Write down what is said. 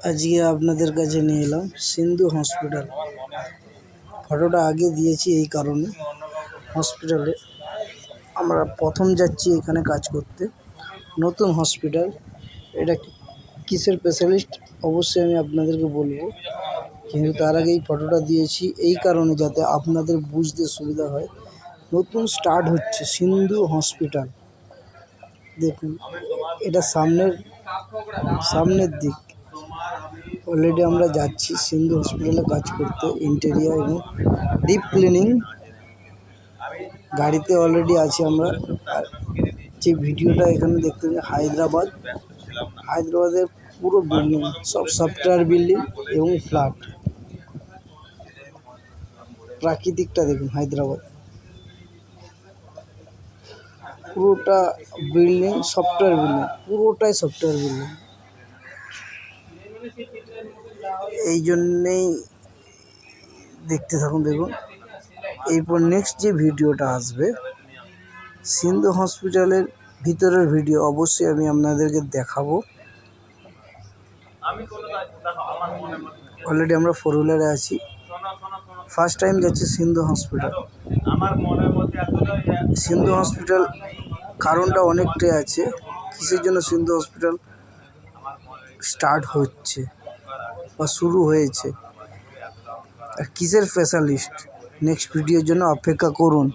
আজকে আপনাদের কাছে নিয়ে এলাম সিন্ধু হসপিটাল। ফটোটা আগে দিয়েছি এই কারণে, হসপিটালে আমরা প্রথম যাচ্ছি এখানে কাজ করতে। নতুন হসপিটাল, এটা কিসের স্পেশালিস্ট অবশ্যই আমি আপনাদেরকে বলবো, কিন্তু তার আগে এই ফটোটা দিয়েছি এই কারণে যাতে আপনাদের বুঝতে সুবিধা হয়। নতুন স্টার্ট হচ্ছে সিন্ধু হসপিটাল। দেখুন, এটা সামনের দিক। অলরেডি আমরা যাচ্ছি সিন্ধু হসপিটালে কাজ করতে, ইন্টেরিয়ার এবং ডিপ ক্লিনিং গাড়িতে অলরেডি আছি আমরা। আর যে ভিডিওটা এখানে দেখতে পাচ্ছি হায়দ্রাবাদের পুরো বিল্ডিং, সব সফটওয়্যার বিল্ডিং এবং ফ্ল্যাট। প্রাকৃতিকটা দেখুন, হায়দ্রাবাদ পুরোটা বিল্ডিং, সফটওয়্যার বিল্ডিং, পুরোটাই সফটওয়্যার বিল্ডিং। এই জন্যেই দেখতে থাকুন। দেখুন, এরপর নেক্সট যে ভিডিওটা আসবে সিন্ধু হসপিটালের ভিতরের ভিডিও অবশ্যই আমি আপনাদেরকে দেখাবো। অলরেডি আমরা 4 হুইলারে আছি, ফার্স্ট টাইম যাচ্ছি সিন্ধু হসপিটাল। সিন্ধু হসপিটাল কারণটা অনেকটাই আছে, কিসের জন্য সিন্ধু হসপিটাল স্টার্ট হচ্ছে বা শুরু হয়েছে আর কিসের স্পেশালিস্ট। নেক্সট ভিডিওর জন্য অপেক্ষা করুন।